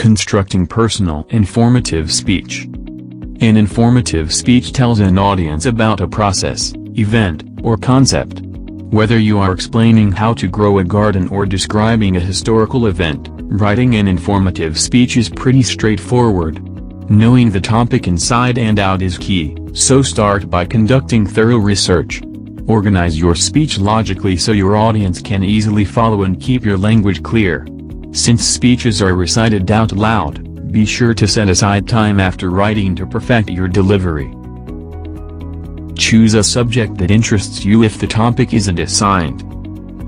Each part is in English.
Constructing personal informative speech. An informative speech tells an audience about a process, event, or concept. Whether you are explaining how to grow a garden or describing a historical event, writing an informative speech is pretty straightforward. Knowing the topic inside and out is key, so start by conducting thorough research. Organize your speech logically so your audience can easily follow and keep your language clear. Since speeches are recited out loud, be sure to set aside time after writing to perfect your delivery. Choose a subject that interests you if the topic isn't assigned.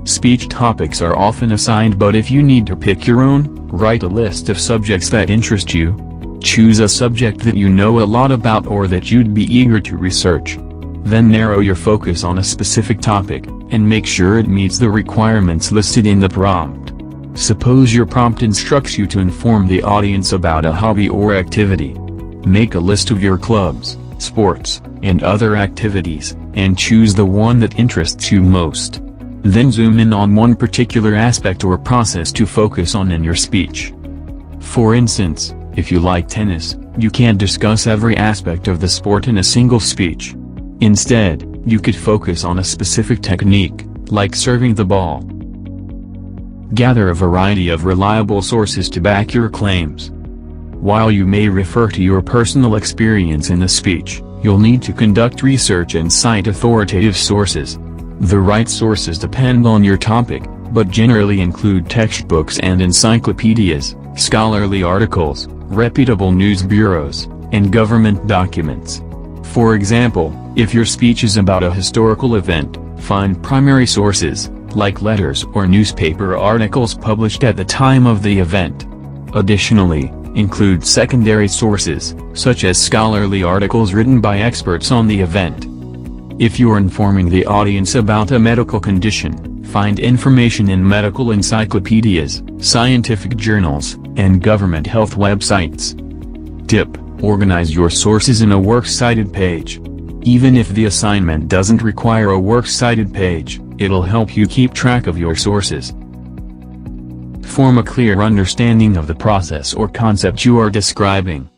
Speech topics are often assigned, but if you need to pick your own, write a list of subjects that interest you. Choose a subject that you know a lot about or that you'd be eager to research. Then narrow your focus on a specific topic, and make sure it meets the requirements listed in the prompt. Suppose your prompt instructs you to inform the audience about a hobby or activity. Make a list of your clubs, sports, and other activities, and choose the one that interests you most. Then zoom in on one particular aspect or process to focus on in your speech. For instance, if you like tennis, you can't discuss every aspect of the sport in a single speech. Instead, you could focus on a specific technique, like serving the ball. Gather a variety of reliable sources to back your claims. While you may refer to your personal experience in the speech, you'll need to conduct research and cite authoritative sources. The right sources depend on your topic, but generally include textbooks and encyclopedias, scholarly articles, reputable news bureaus, and government documents. For example, if your speech is about a historical event, find primary sources, like letters or newspaper articles published at the time of the event. Additionally, include secondary sources, such as scholarly articles written by experts on the event. If you're informing the audience about a medical condition, find information in medical encyclopedias, scientific journals, and government health websites. Tip: organize your sources in a works cited page. Even if the assignment doesn't require a works cited page, it'll help you keep track of your sources. Form a clear understanding of the process or concept you are describing.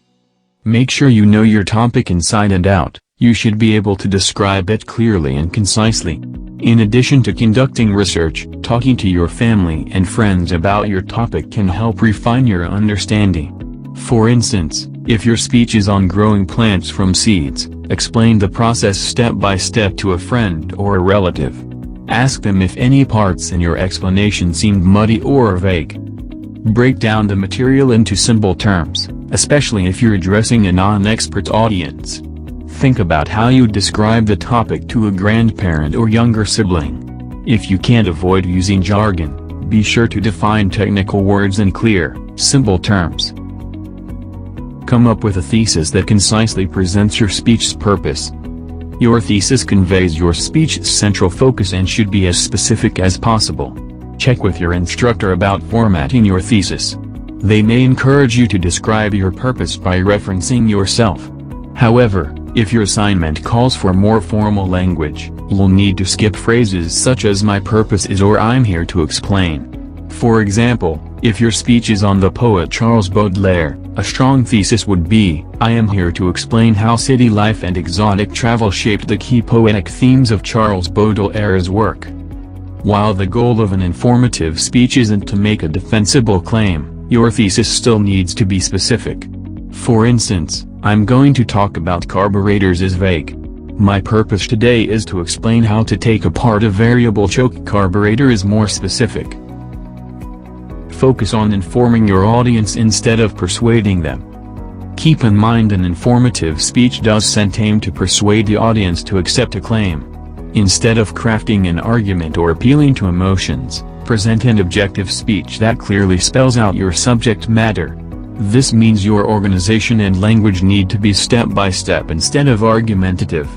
Make sure you know your topic inside and out. You should be able to describe it clearly and concisely. In addition to conducting research, talking to your family and friends about your topic can help refine your understanding. For instance, if your speech is on growing plants from seeds, explain the process step by step to a friend or a relative. Ask them if any parts in your explanation seemed muddy or vague. Break down the material into simple terms, especially if you're addressing a non-expert audience. Think about how you describe the topic to a grandparent or younger sibling. If you can't avoid using jargon, be sure to define technical words in clear, simple terms. Come up with a thesis that concisely presents your speech's purpose. Your thesis conveys your speech's central focus and should be as specific as possible. Check with your instructor about formatting your thesis. They may encourage you to describe your purpose by referencing yourself. However, if your assignment calls for more formal language, you'll need to skip phrases such as "my purpose is" or "I'm here to explain." For example, if your speech is on the poet Charles Baudelaire, a strong thesis would be, "I am here to explain how city life and exotic travel shaped the key poetic themes of Charles Baudelaire's work." While the goal of an informative speech isn't to make a defensible claim, your thesis still needs to be specific. For instance, "I'm going to talk about carburetors" is vague. "My purpose today is to explain how to take apart a variable choke carburetor" is more specific. Focus on informing your audience instead of persuading them. Keep in mind, an informative speech doesn't aim to persuade the audience to accept a claim. Instead of crafting an argument or appealing to emotions, present an objective speech that clearly spells out your subject matter. This means your organization and language need to be step-by-step instead of argumentative.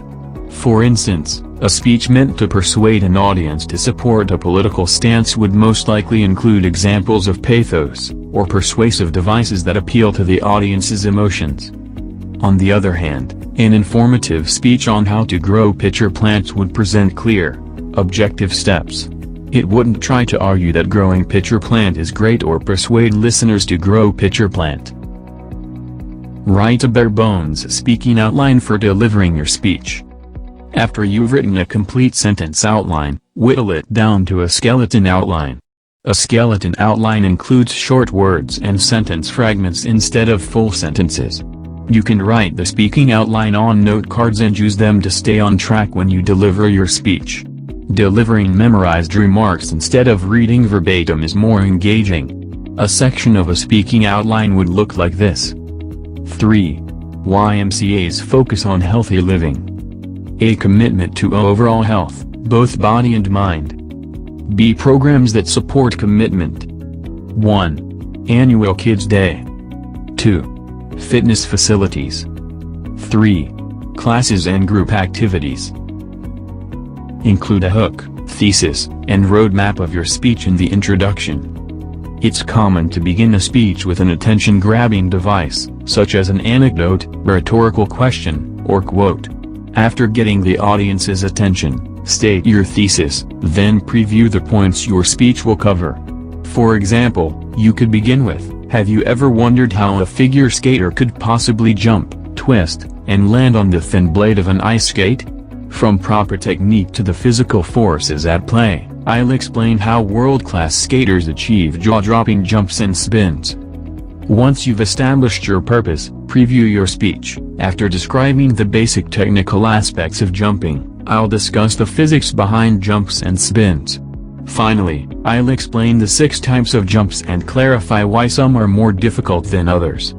For instance, a speech meant to persuade an audience to support a political stance would most likely include examples of pathos, or persuasive devices that appeal to the audience's emotions. On the other hand, an informative speech on how to grow pitcher plants would present clear, objective steps. It wouldn't try to argue that growing pitcher plant is great or persuade listeners to grow pitcher plant. Write a bare-bones speaking outline for delivering your speech. After you've written a complete sentence outline, whittle it down to a skeleton outline. A skeleton outline includes short words and sentence fragments instead of full sentences. You can write the speaking outline on note cards and use them to stay on track when you deliver your speech. Delivering memorized remarks instead of reading verbatim is more engaging. A section of a speaking outline would look like this. 3. YMCA's focus on healthy living. A commitment to overall health, both body and mind. B. Programs that support commitment. 1. Annual Kids Day. 2. Fitness facilities. 3. Classes and group activities. Include a hook, thesis, and roadmap of your speech in the introduction. It's common to begin a speech with an attention-grabbing device, such as an anecdote, rhetorical question, or quote. After getting the audience's attention, state your thesis, then preview the points your speech will cover. For example, you could begin with, "Have you ever wondered how a figure skater could possibly jump, twist, and land on the thin blade of an ice skate? From proper technique to the physical forces at play, I'll explain how world-class skaters achieve jaw-dropping jumps and spins." Once you've established your purpose, preview your speech. After describing the basic technical aspects of jumping, I'll discuss the physics behind jumps and spins. Finally, I'll explain the 6 types of jumps and clarify why some are more difficult than others.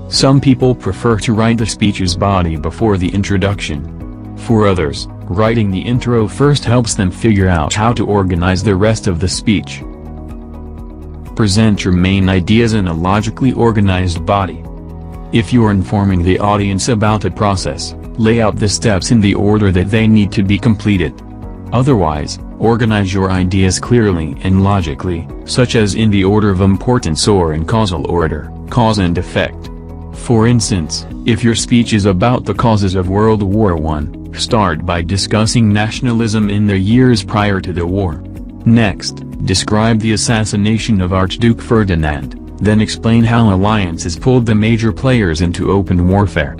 Some people prefer to write the speech's body before the introduction. For others, writing the intro first helps them figure out how to organize the rest of the speech. Present your main ideas in a logically organized body. If you're informing the audience about a process, lay out the steps in the order that they need to be completed. Otherwise, organize your ideas clearly and logically, such as in the order of importance or in causal order, cause and effect. For instance, if your speech is about the causes of World War I, start by discussing nationalism in the years prior to the war. Next, describe the assassination of Archduke Ferdinand, then explain how alliances pulled the major players into open warfare.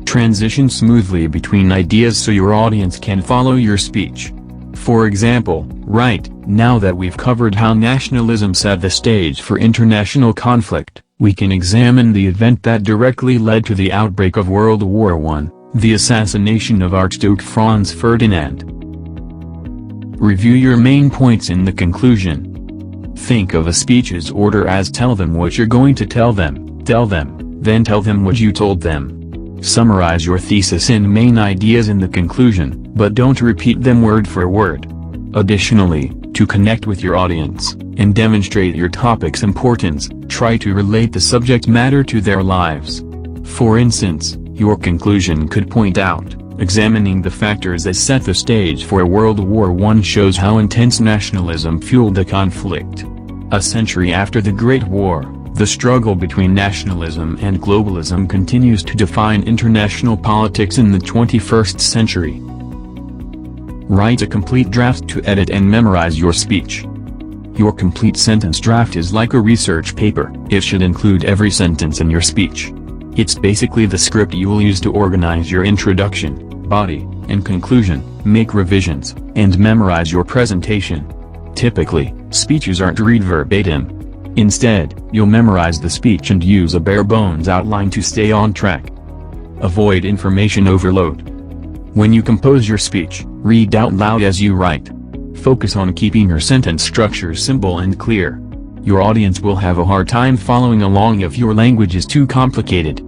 Transition smoothly between ideas so your audience can follow your speech. For example, write, "Now that we've covered how nationalism set the stage for international conflict, we can examine the event that directly led to the outbreak of World War I, the assassination of Archduke Franz Ferdinand." Review your main points in the conclusion. Think of a speech's order as tell them what you're going to tell them, then tell them what you told them. Summarize your thesis and main ideas in the conclusion, but don't repeat them word for word. Additionally, to connect with your audience, and demonstrate your topic's importance, try to relate the subject matter to their lives. For instance, your conclusion could point out, examining the factors that set the stage for World War I shows how intense nationalism fueled the conflict. A century after the Great War, the struggle between nationalism and globalism continues to define international politics in the 21st century. Write a complete draft to edit and memorize your speech. Your complete sentence draft is like a research paper. It should include every sentence in your speech. It's basically the script you will use to organize your introduction, body, and conclusion, make revisions, and memorize your presentation. Typically, speeches aren't read verbatim. Instead, you'll memorize the speech and use a bare-bones outline to stay on track. Avoid information overload. When you compose your speech, read out loud as you write. Focus on keeping your sentence structure simple and clear. Your audience will have a hard time following along if your language is too complicated.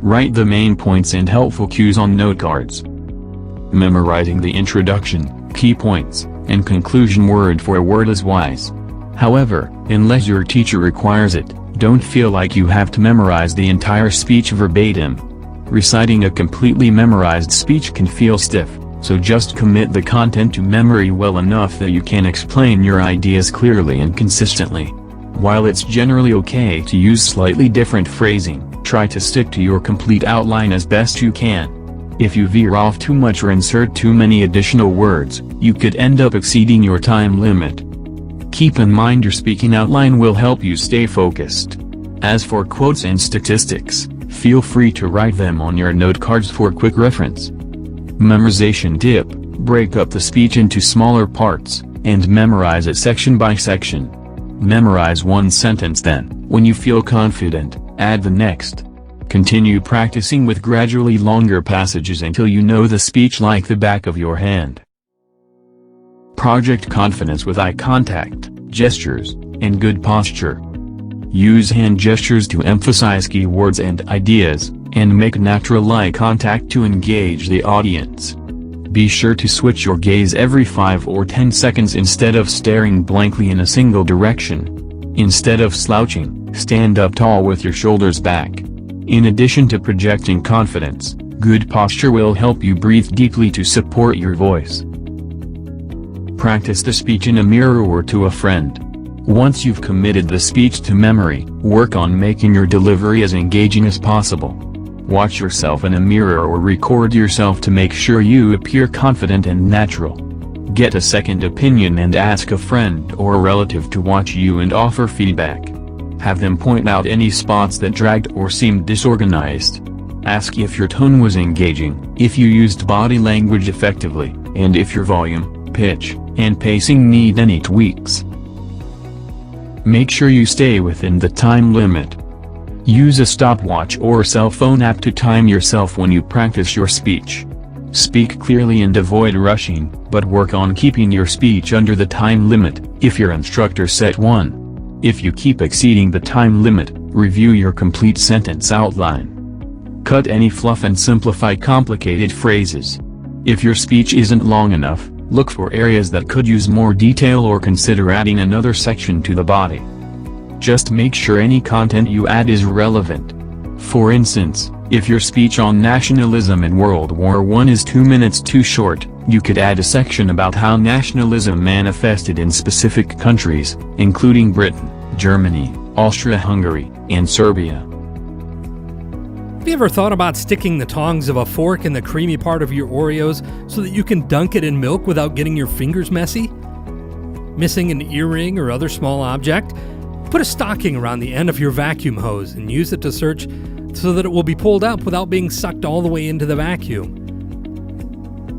Write the main points and helpful cues on note cards. Memorizing the introduction, key points, and conclusion word for word is wise. However, unless your teacher requires it, don't feel like you have to memorize the entire speech verbatim. Reciting a completely memorized speech can feel stiff, so just commit the content to memory well enough that you can explain your ideas clearly and consistently. While it's generally okay to use slightly different phrasing, try to stick to your complete outline as best you can. If you veer off too much or insert too many additional words, you could end up exceeding your time limit. Keep in mind your speaking outline will help you stay focused. As for quotes and statistics, feel free to write them on your note cards for quick reference. Memorization tip: break up the speech into smaller parts, and memorize it section by section. Memorize one sentence, then, when you feel confident, add the next. Continue practicing with gradually longer passages until you know the speech like the back of your hand. Project confidence with eye contact, gestures, and good posture. Use hand gestures to emphasize key words and ideas, and make natural eye contact to engage the audience. Be sure to switch your gaze every 5 or 10 seconds instead of staring blankly in a single direction. Instead of slouching, stand up tall with your shoulders back. In addition to projecting confidence, good posture will help you breathe deeply to support your voice. Practice the speech in a mirror or to a friend. Once you've committed the speech to memory, work on making your delivery as engaging as possible. Watch yourself in a mirror or record yourself to make sure you appear confident and natural. Get a second opinion and ask a friend or a relative to watch you and offer feedback. Have them point out any spots that dragged or seemed disorganized. Ask if your tone was engaging, if you used body language effectively, and if your volume, pitch, and pacing need any tweaks. Make sure you stay within the time limit. Use a stopwatch or cell phone app to time yourself when you practice your speech. Speak clearly and avoid rushing, but work on keeping your speech under the time limit, if your instructor set one. If you keep exceeding the time limit, review your complete sentence outline. Cut any fluff and simplify complicated phrases. If your speech isn't long enough, look for areas that could use more detail or consider adding another section to the body. Just make sure any content you add is relevant. For instance, if your speech on nationalism in World War I is 2 minutes too short, you could add a section about how nationalism manifested in specific countries, including Britain, Germany, Austria-Hungary, and Serbia. Have you ever thought about sticking the tongs of a fork in the creamy part of your Oreos so that you can dunk it in milk without getting your fingers messy? Missing an earring or other small object? Put a stocking around the end of your vacuum hose and use it to search so that it will be pulled up without being sucked all the way into the vacuum.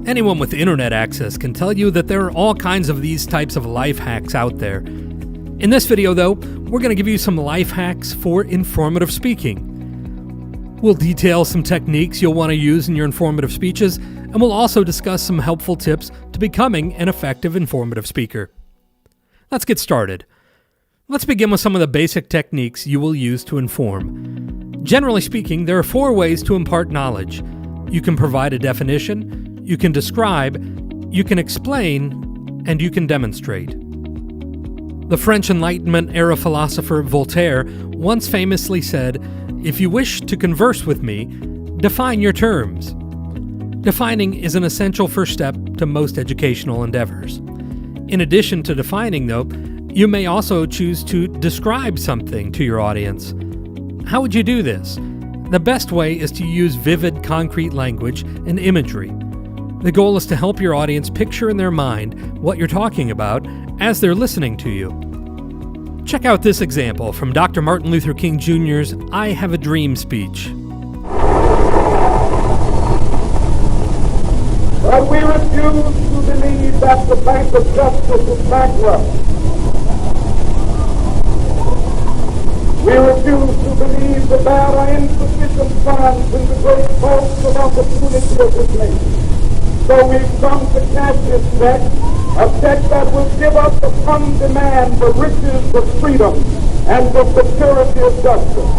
Anyone with internet access can tell you that there are all kinds of these types of life hacks out there. In this video, though, we're going to give you some life hacks for informative speaking. We'll detail some techniques you'll want to use in your informative speeches, and we'll also discuss some helpful tips to becoming an effective informative speaker. Let's get started. Let's begin with some of the basic techniques you will use to inform. Generally speaking, there are 4 ways to impart knowledge. You can provide a definition, you can describe, you can explain, and you can demonstrate. The French Enlightenment era philosopher Voltaire once famously said, "If you wish to converse with me, define your terms." Defining is an essential first step to most educational endeavors. In addition to defining, though, you may also choose to describe something to your audience. How would you do this? The best way is to use vivid, concrete language and imagery. The goal is to help your audience picture in their mind what you're talking about as they're listening to you. Check out this example from Dr. Martin Luther King Jr.'s I Have a Dream speech. But we refuse to believe that the Bank of Justice is bankrupt. We refuse to believe that there are insufficient funds in the great vaults of opportunity of this nation. So we've come to cash this check, a check that will give us upon demand the riches of freedom and the security of justice.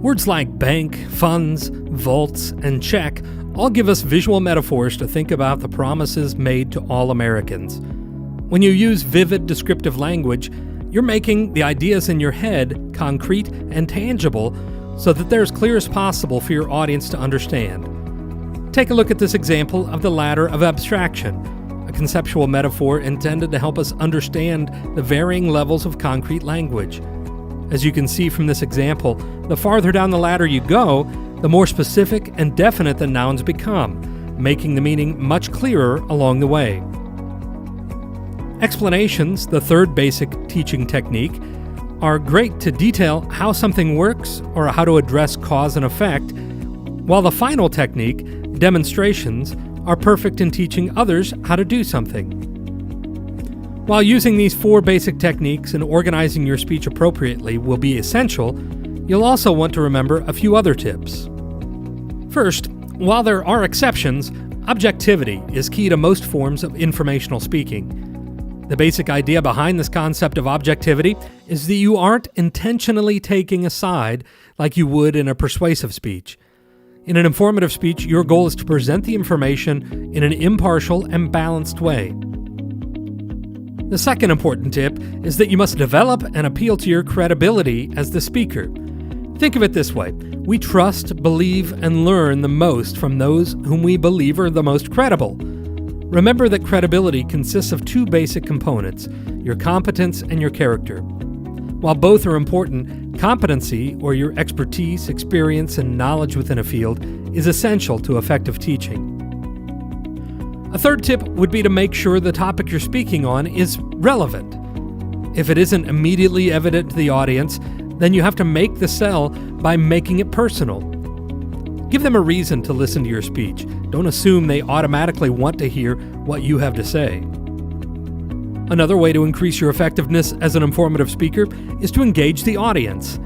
Words like bank, funds, vaults, and check all give us visual metaphors to think about the promises made to all Americans. When you use vivid descriptive language, you're making the ideas in your head concrete and tangible so that they're as clear as possible for your audience to understand. Take a look at this example of the ladder of abstraction, a conceptual metaphor intended to help us understand the varying levels of concrete language. As you can see from this example, the farther down the ladder you go, the more specific and definite the nouns become. making the meaning much clearer along the way. Explanations, the third basic teaching technique, are great to detail how something works or how to address cause and effect, while the final technique, demonstrations, are perfect in teaching others how to do something. While using these four basic techniques and organizing your speech appropriately will be essential, you'll also want to remember a few other tips. First, while there are exceptions, objectivity is key to most forms of informational speaking. The basic idea behind this concept of objectivity is that you aren't intentionally taking a side like you would in a persuasive speech. In an informative speech, your goal is to present the information in an impartial and balanced way. The second important tip is that you must develop and appeal to your credibility as the speaker. Think of it this way: we trust, believe, and learn the most from those whom we believe are the most credible. Remember that credibility consists of two basic components, your competence and your character. While both are important, competency, or your expertise, experience, and knowledge within a field, is essential to effective teaching. A third tip would be to make sure the topic you're speaking on is relevant. If it isn't immediately evident to the audience, then you have to make the sell by making it personal. Give them a reason to listen to your speech. Don't assume they automatically want to hear what you have to say. Another way to increase your effectiveness as an informative speaker is to engage the audience.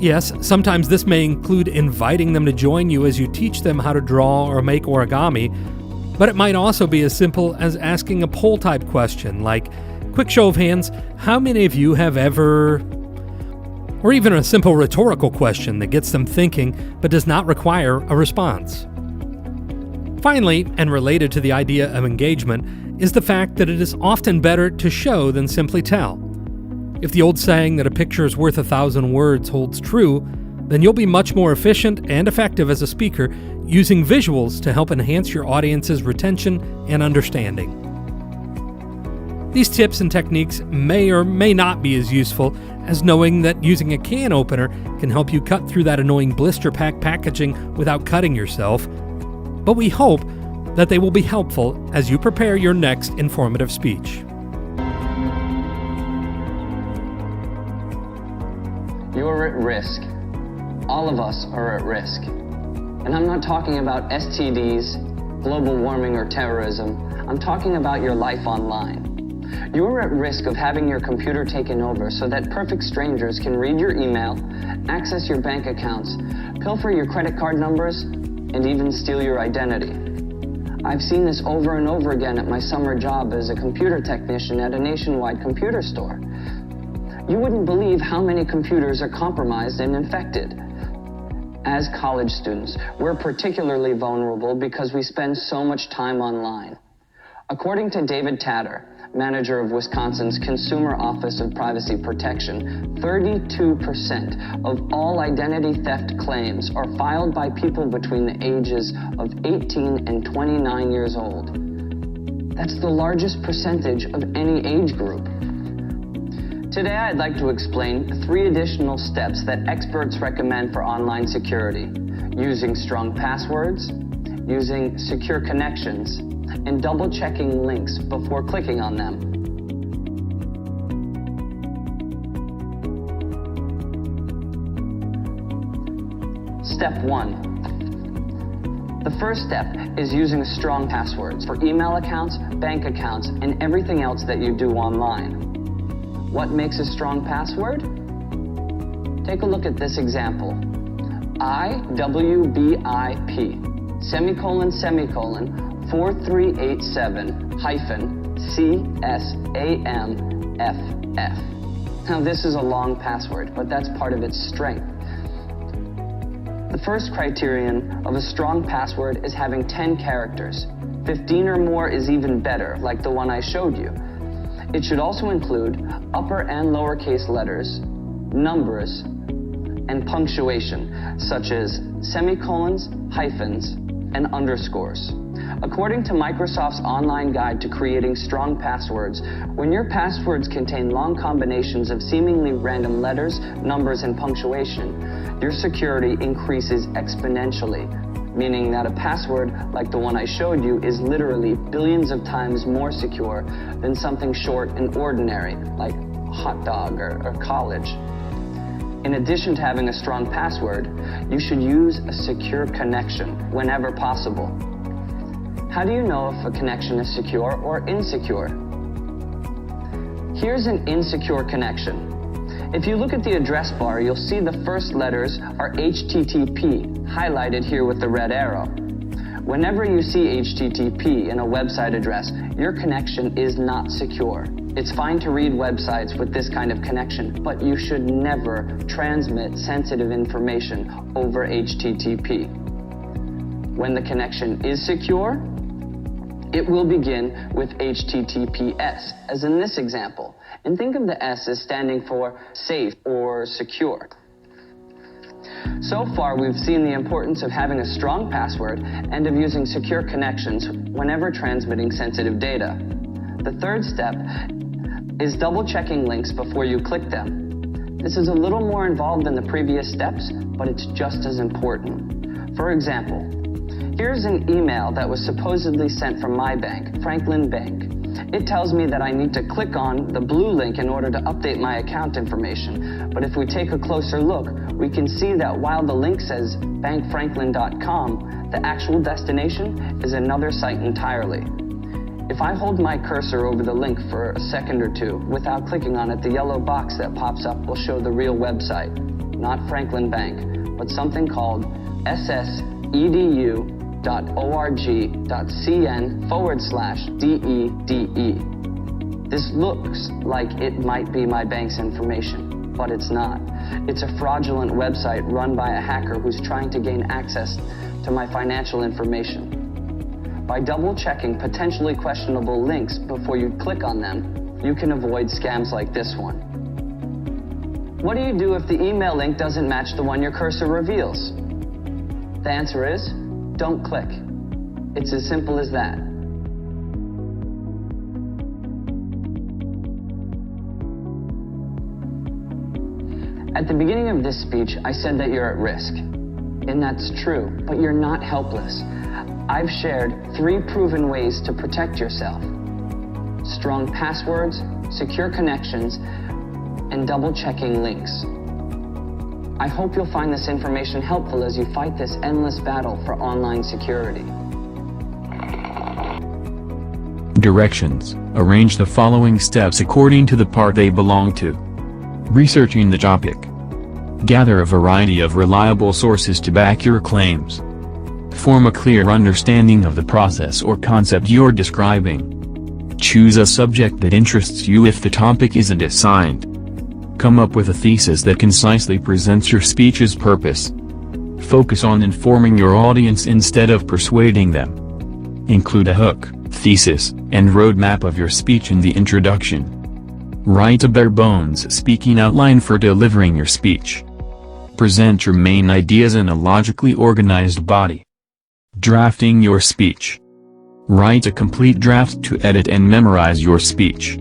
Yes, sometimes this may include inviting them to join you as you teach them how to draw or make origami, but it might also be as simple as asking a poll-type question like, quick show of hands, how many of you have ever... Or even a simple rhetorical question that gets them thinking but does not require a response. Finally, and related to the idea of engagement, is the fact that it is often better to show than simply tell. If the old saying that a picture is worth 1,000 words holds true, then you'll be much more efficient and effective as a speaker using visuals to help enhance your audience's retention and understanding. These tips and techniques may or may not be as useful as knowing that using a can opener can help you cut through that annoying blister pack packaging without cutting yourself, but we hope that they will be helpful as you prepare your next informative speech. You are at risk. All of us are at risk. And I'm not talking about STDs, global warming, or terrorism. I'm talking about your life online. You are at risk of having your computer taken over so that perfect strangers can read your email, access your bank accounts, pilfer your credit card numbers, and even steal your identity. I've seen this over and over again at my summer job as a computer technician at a nationwide computer store. You wouldn't believe how many computers are compromised and infected. As college students, we're particularly vulnerable because we spend so much time online. According to David Tatter, manager of Wisconsin's Consumer Office of Privacy Protection, 32% of all identity theft claims are filed by people between the ages of 18 and 29 years old. That's the largest percentage of any age group. Today, I'd like to explain 3 additional steps that experts recommend for online security: using strong passwords, using secure connections, and double-checking links before clicking on them. Step 1. The first step is using strong passwords for email accounts, bank accounts, and everything else that you do online. What makes a strong password? Take a look at this example. IWBIP, semicolon, semicolon, 4387-CSAMFF. Now this is a long password, but that's part of its strength. The first criterion of a strong password is having 10 characters. 15 or more is even better, like the one I showed you. It should also include upper and lowercase letters, numbers, and punctuation, such as semicolons, hyphens, and underscores. According to Microsoft's online guide to creating strong passwords, when your passwords contain long combinations of seemingly random letters, numbers, and punctuation, your security increases exponentially. meaning that a password like the one I showed you is literally billions of times more secure than something short and ordinary, like hot dog or college. In addition to having a strong password, you should use a secure connection whenever possible. How do you know if a connection is secure or insecure? Here's an insecure connection. If you look at the address bar, you'll see the first letters are HTTP, highlighted here with the red arrow. Whenever you see HTTP in a website address, your connection is not secure. It's fine to read websites with this kind of connection, but you should never transmit sensitive information over HTTP. When the connection is secure, it will begin with HTTPS, as in this example. And think of the S as standing for safe or secure. So far, we've seen the importance of having a strong password and of using secure connections whenever transmitting sensitive data. The third step is double-checking links before you click them. This is a little more involved than the previous steps, but it's just as important. For example, here's an email that was supposedly sent from my bank, Franklin Bank. It tells me that I need to click on the blue link in order to update my account information. But if we take a closer look, we can see that while the link says bankfranklin.com, the actual destination is another site entirely. If I hold my cursor over the link for a second or two without clicking on it, the yellow box that pops up will show the real website, not Franklin Bank, but something called ssEDU.org.cn/DEDE. This looks like it might be my bank's information, but it's not. It's a fraudulent website run by a hacker who's trying to gain access to my financial information. By double-checking potentially questionable links before you click on them, you can avoid scams like this one. What do you do if the email link doesn't match the one your cursor reveals? The answer is, don't click. It's as simple as that. At the beginning of this speech, I said that you're at risk. And that's true, but you're not helpless. I've shared 3 proven ways to protect yourself: strong passwords, secure connections, and double-checking links. I hope you'll find this information helpful as you fight this endless battle for online security. Directions. Arrange the following steps according to the part they belong to. Researching the topic. Gather a variety of reliable sources to back your claims. Form a clear understanding of the process or concept you're describing. Choose a subject that interests you if the topic isn't assigned. Come up with a thesis that concisely presents your speech's purpose. Focus on informing your audience instead of persuading them. Include a hook, thesis, and roadmap of your speech in the introduction. Write a bare-bones speaking outline for delivering your speech. Present your main ideas in a logically organized body. Drafting your speech. Write a complete draft to edit and memorize your speech.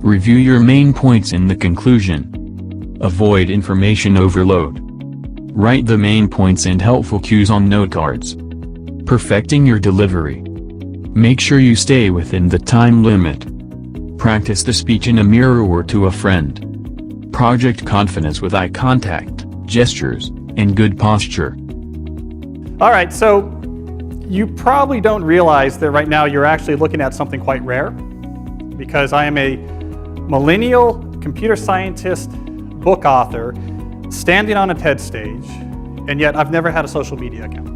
Review your main points in the conclusion. Avoid information overload. Write the main points and helpful cues on note cards. Perfecting your delivery. Make sure you stay within the time limit. Practice the speech in a mirror or to a friend. Project confidence with eye contact, gestures, and good posture. All right, so you probably don't realize that right now you're actually looking at something quite rare, because I am a millennial computer scientist, book author, standing on a TED stage, and yet I've never had a social media account.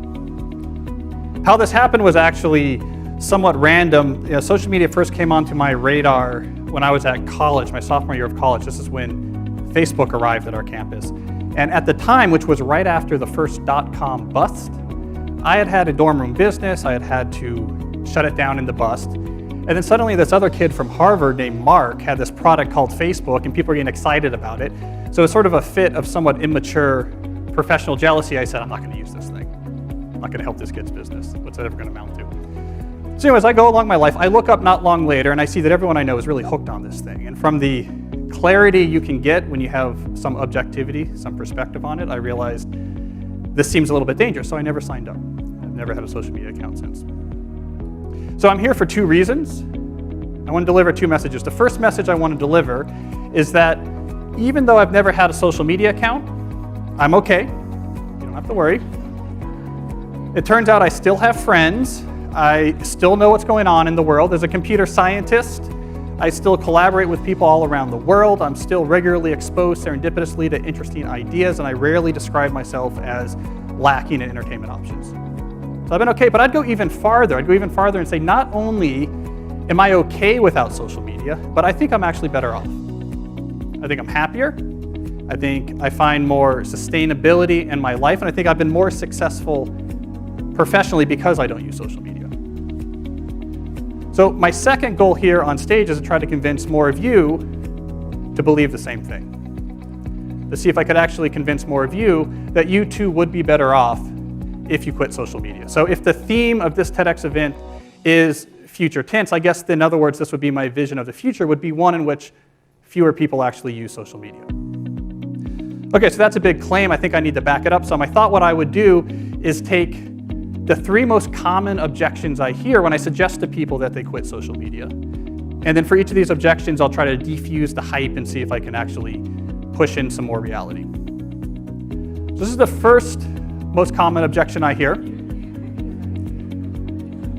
How this happened was actually somewhat random. You know, social media first came onto my radar when I was at college, my sophomore year of college. This is when Facebook arrived at our campus. And at the time, which was right after the first .com bust, I had had a dorm room business. I had had to shut it down in the bust. And then suddenly this other kid from Harvard named Mark had this product called Facebook, and people were getting excited about it. So it's sort of a fit of somewhat immature professional jealousy. I said, I'm not going to use this thing. I'm not going to help this kid's business. What's it ever going to amount to? So anyways, I go along my life. I look up not long later, and I see that everyone I know is really hooked on this thing. And from the clarity you can get when you have some objectivity, some perspective on it, I realized this seems a little bit dangerous, so I never signed up. never had a social media account since. So I'm here for two reasons. I want to deliver two messages. The first message I want to deliver is that even though I've never had a social media account, I'm okay. You don't have to worry. It turns out I still have friends. I still know what's going on in the world. As a computer scientist, I still collaborate with people all around the world. I'm still regularly exposed serendipitously to interesting ideas, and I rarely describe myself as lacking in entertainment options. So I've been okay, but I'd go even farther. I'd go even farther and say not only am I okay without social media, but I think I'm actually better off. I think I'm happier. I think I find more sustainability in my life, and I think I've been more successful professionally because I don't use social media. So my second goal here on stage is to try to convince more of you to believe the same thing. To see if I could actually convince more of you that you too would be better off if you quit social media. So if the theme of this TEDx event is future tense, I guess in other words, this would be my vision of the future, would be one in which fewer people actually use social media. Okay, so that's a big claim. I think I need to back it up some. I thought what I would do is take the three most common objections I hear when I suggest to people that they quit social media. And then for each of these objections, I'll try to defuse the hype and see if I can actually push in some more reality. So this is the first most common objection I hear.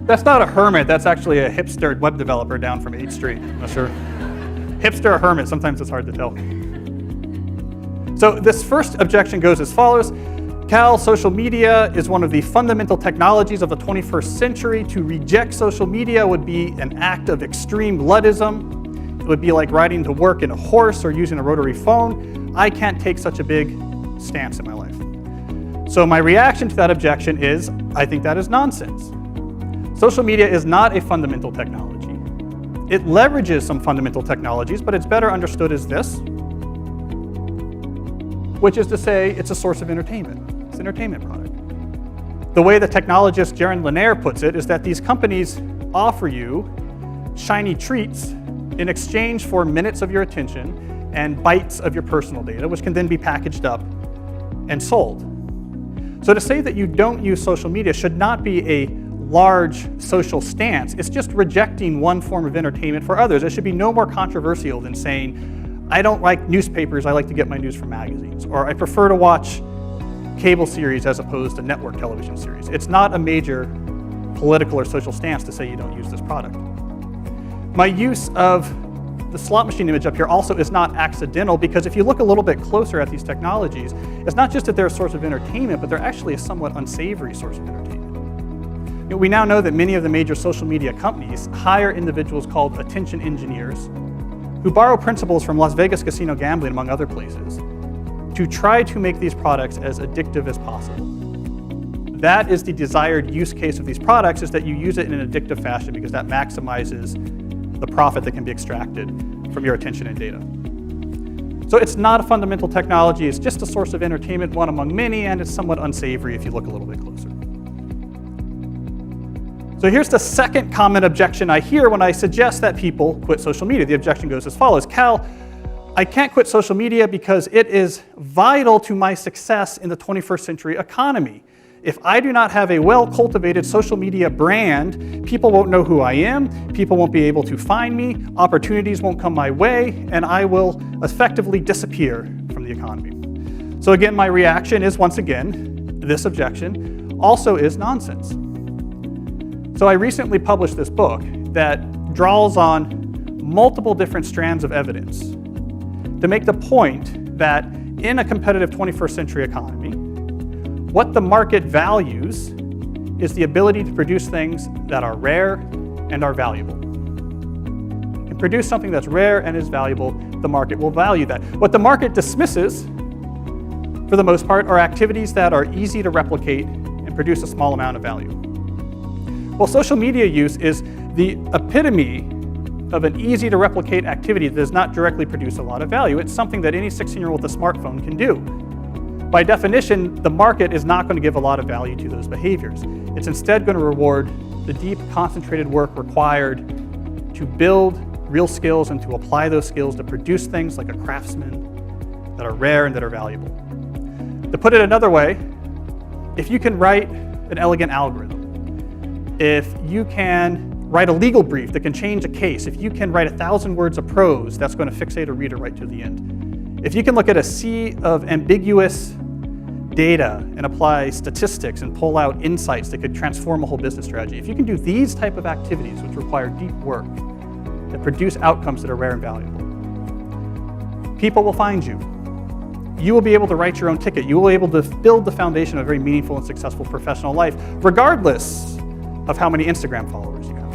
That's not a hermit, that's actually a hipster web developer down from 8th Street. I'm not sure. Hipster or hermit, sometimes it's hard to tell. So this first objection goes as follows. Cal, social media is one of the fundamental technologies of the 21st century. To reject social media would be an act of extreme bloodism. It would be like riding to work in a horse or using a rotary phone. I can't take such a big stance in my life. So my reaction to that objection is, I think that is nonsense. Social media is not a fundamental technology. It leverages some fundamental technologies, but it's better understood as this, which is to say it's a source of entertainment. It's an entertainment product. The way the technologist Jaron Lanier puts it is that these companies offer you shiny treats in exchange for minutes of your attention and bytes of your personal data, which can then be packaged up and sold. So to say that you don't use social media should not be a large social stance. It's just rejecting one form of entertainment for others. It should be no more controversial than saying, I don't like newspapers, I like to get my news from magazines, or I prefer to watch cable series as opposed to network television series. It's not a major political or social stance to say you don't use this product. My use of the slot machine image up here also is not accidental, because if you look a little bit closer at these technologies, it's not just that they're a source of entertainment, but they're actually a somewhat unsavory source of entertainment. You know, we now know that many of the major social media companies hire individuals called attention engineers who borrow principles from Las Vegas casino gambling, among other places, to try to make these products as addictive as possible. That is the desired use case of these products, is that you use it in an addictive fashion because that maximizes the profit that can be extracted from your attention and data. So it's not a fundamental technology, it's just a source of entertainment, one among many, and it's somewhat unsavory if you look a little bit closer. So here's the second common objection I hear when I suggest that people quit social media. The objection goes as follows. Cal, I can't quit social media because it is vital to my success in the 21st century economy. If I do not have a well-cultivated social media brand, people won't know who I am, people won't be able to find me, opportunities won't come my way, and I will effectively disappear from the economy. So again, my reaction is, once again, this objection also is nonsense. So I recently published this book that draws on multiple different strands of evidence to make the point that in a competitive 21st century economy, what the market values is the ability to produce things that are rare and are valuable. You produce something that's rare and is valuable, the market will value that. What the market dismisses, for the most part, are activities that are easy to replicate and produce a small amount of value. Well, social media use is the epitome of an easy to replicate activity that does not directly produce a lot of value. It's something that any 16-year-old with a smartphone can do. By definition, the market is not going to give a lot of value to those behaviors. It's instead going to reward the deep, concentrated work required to build real skills and to apply those skills to produce things like a craftsman that are rare and that are valuable. To put it another way, if you can write an elegant algorithm, if you can write a legal brief that can change a case, if you can write 1,000 words of prose that's going to fixate a reader right to the end, if you can look at a sea of ambiguous data and apply statistics and pull out insights that could transform a whole business strategy, if you can do these type of activities which require deep work that produce outcomes that are rare and valuable, people will find you. You will be able to write your own ticket. You will be able to build the foundation of a very meaningful and successful professional life, regardless of how many Instagram followers you have.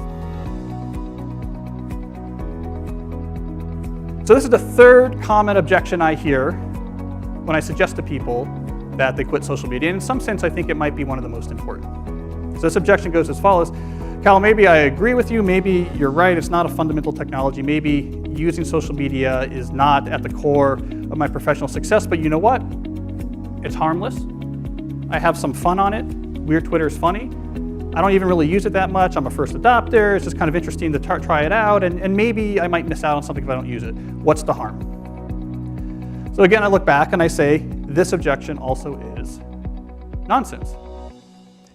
So this is the third common objection I hear when I suggest to people that they quit social media. And in some sense, I think it might be one of the most important. So this objection goes as follows. Cal, maybe I agree with you. Maybe you're right. It's not a fundamental technology. Maybe using social media is not at the core of my professional success. But you know what? It's harmless. I have some fun on it. Weird Twitter is funny. I don't even really use it that much. I'm a first adopter. It's just kind of interesting to try it out. And maybe I might miss out on something if I don't use it. What's the harm? So again, I look back and I say, this objection also is nonsense.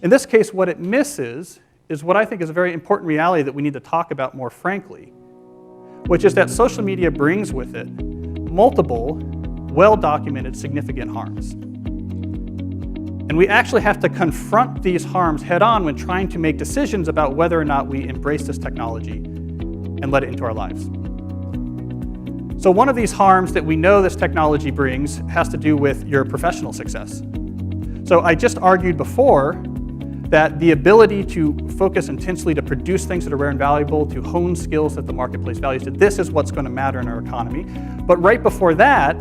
In this case, what it misses is what I think is a very important reality that we need to talk about more frankly, which is that social media brings with it multiple, well-documented, significant harms. And we actually have to confront these harms head-on when trying to make decisions about whether or not we embrace this technology and let it into our lives. So one of these harms that we know this technology brings has to do with your professional success. So I just argued before that the ability to focus intensely to produce things that are rare and valuable, to hone skills that the marketplace values, that this is what's going to matter in our economy. But right before that,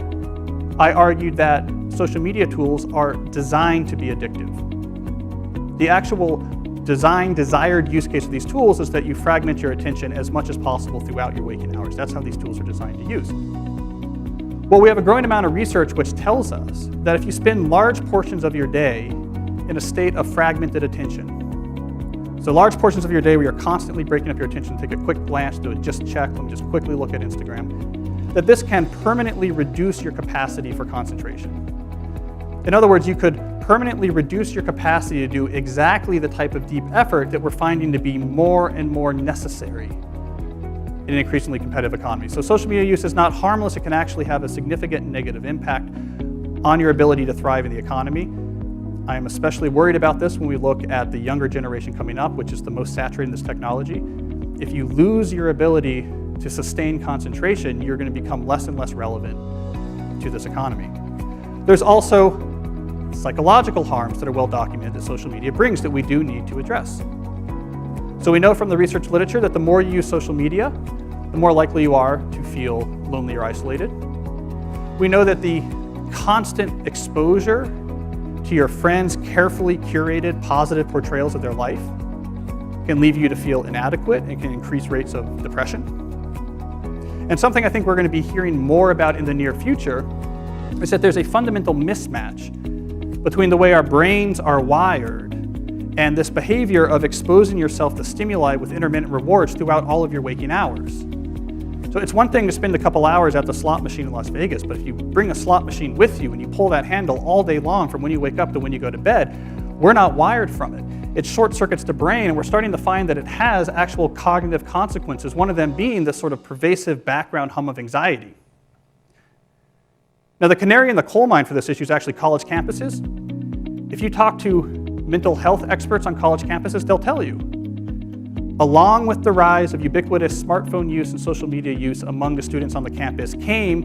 I argued that social media tools are designed to be addictive. The actual desired use case of these tools is that you fragment your attention as much as possible throughout your waking hours. That's how these tools are designed to use. Well, we have a growing amount of research which tells us that if you spend large portions of your day in a state of fragmented attention, so large portions of your day where you're constantly breaking up your attention, take a quick glance, do a just check, let me just quickly look at Instagram, that this can permanently reduce your capacity for concentration. In other words, you could permanently reduce your capacity to do exactly the type of deep effort that we're finding to be more and more necessary in an increasingly competitive economy. So social media use is not harmless. It can actually have a significant negative impact on your ability to thrive in the economy. I am especially worried about this when we look at the younger generation coming up, which is the most saturated in this technology. If you lose your ability to sustain concentration, you're going to become less and less relevant to this economy. There's also psychological harms that are well documented that social media brings that we do need to address. So we know from the research literature that the more you use social media, the more likely you are to feel lonely or isolated. We know that the constant exposure to your friends' carefully curated positive portrayals of their life can leave you to feel inadequate and can increase rates of depression. And something I think we're going to be hearing more about in the near future is that there's a fundamental mismatch between the way our brains are wired and this behavior of exposing yourself to stimuli with intermittent rewards throughout all of your waking hours. So it's one thing to spend a couple hours at the slot machine in Las Vegas, but if you bring a slot machine with you and you pull that handle all day long from when you wake up to when you go to bed, we're not wired from it. It short circuits the brain, and we're starting to find that it has actual cognitive consequences, one of them being this sort of pervasive background hum of anxiety. Now, the canary in the coal mine for this issue is actually college campuses. If you talk to mental health experts on college campuses, they'll tell you, along with the rise of ubiquitous smartphone use and social media use among the students on the campus came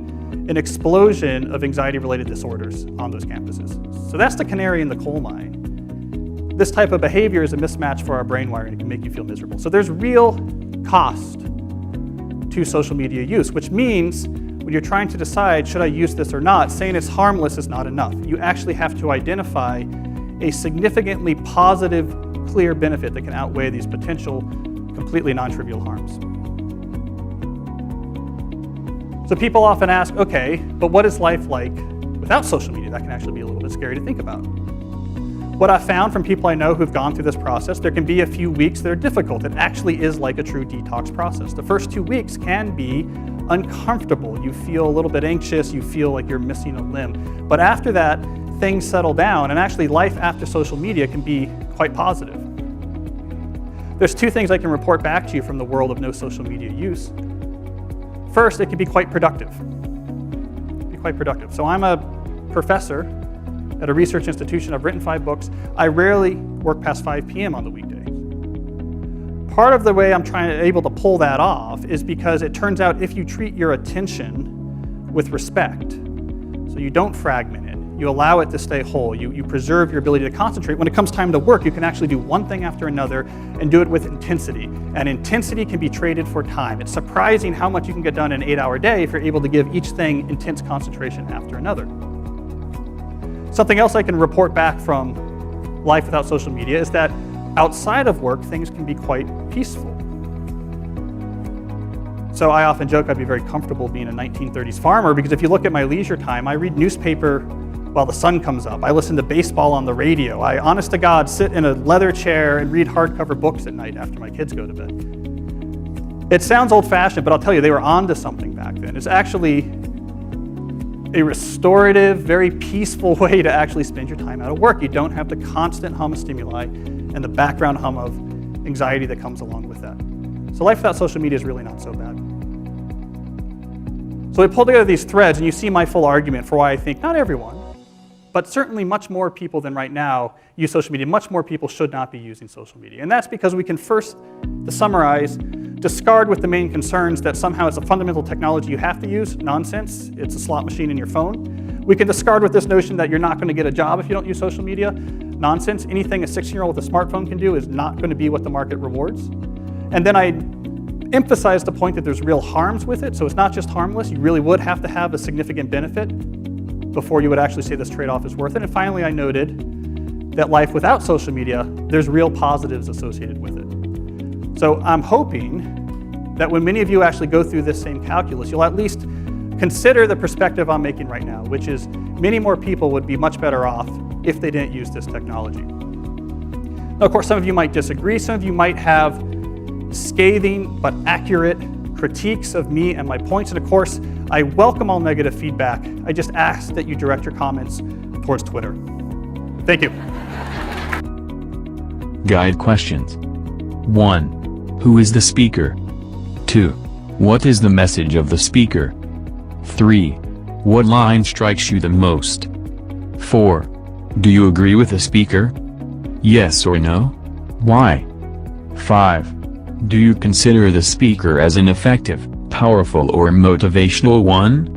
an explosion of anxiety-related disorders on those campuses. So that's the canary in the coal mine. This type of behavior is a mismatch for our brain wiring. It can make you feel miserable. So there's real cost to social media use, which means when you're trying to decide, should I use this or not, saying it's harmless is not enough. You actually have to identify a significantly positive, clear benefit that can outweigh these potential, completely non-trivial harms. So people often ask, okay, but what is life like without social media? That can actually be a little bit scary to think about. What I've found from people I know who've gone through this process, there can be a few weeks that are difficult. It actually is like a true detox process. The first 2 weeks can be uncomfortable. You feel a little bit anxious, you feel like you're missing a limb. But after that, things settle down, and actually life after social media can be quite positive. there's two things I can report back to you from the world of no social media use. First, it can be quite productive. So I'm a professor at a research institution. I've written 5 books. I rarely work past 5 p.m. on the weekday. Part of the way I'm able to pull that off is because it turns out if you treat your attention with respect, so you don't fragment it, you allow it to stay whole, you preserve your ability to concentrate. When it comes time to work, you can actually do one thing after another and do it with intensity. And intensity can be traded for time. It's surprising how much you can get done in an 8-hour day if you're able to give each thing intense concentration after another. Something else I can report back from life without social media is that outside of work, things can be quite peaceful. So I often joke I'd be very comfortable being a 1930s farmer, because if you look at my leisure time, I read newspaper while the sun comes up. I listen to baseball on the radio. I, honest to God, sit in a leather chair and read hardcover books at night after my kids go to bed. It sounds old-fashioned, but I'll tell you, they were onto something back then. It's actually a restorative, very peaceful way to actually spend your time out of work. You don't have the constant hum of stimuli and the background hum of anxiety that comes along with that. So life without social media is really not so bad. So we pulled together these threads, and you see my full argument for why I think not everyone, but certainly much more people than right now use social media. Much more people should not be using social media. And that's because we can first, to summarize, discard with the main concerns that somehow it's a fundamental technology you have to use. Nonsense. It's a slot machine in your phone. We can discard with this notion that you're not going to get a job if you don't use social media. Nonsense. Anything a 16-year-old with a smartphone can do is not going to be what the market rewards. And then I emphasize the point that there's real harms with it. So it's not just harmless. You really would have to have a significant benefit before you would actually say this trade-off is worth it. And finally, I noted that life without social media, there's real positives associated with it. So I'm hoping that when many of you actually go through this same calculus, you'll at least consider the perspective I'm making right now, which is many more people would be much better off if they didn't use this technology. Now, of course, some of you might disagree. Some of you might have scathing but accurate critiques of me and my points. And of course, I welcome all negative feedback. I just ask that you direct your comments towards Twitter. Thank you. Guide questions. 1. Who is the speaker? 2. What is the message of the speaker? 3. What line strikes you the most? 4. Do you agree with the speaker? Yes or no? Why? 5. Do you consider the speaker as an effective, powerful or motivational one?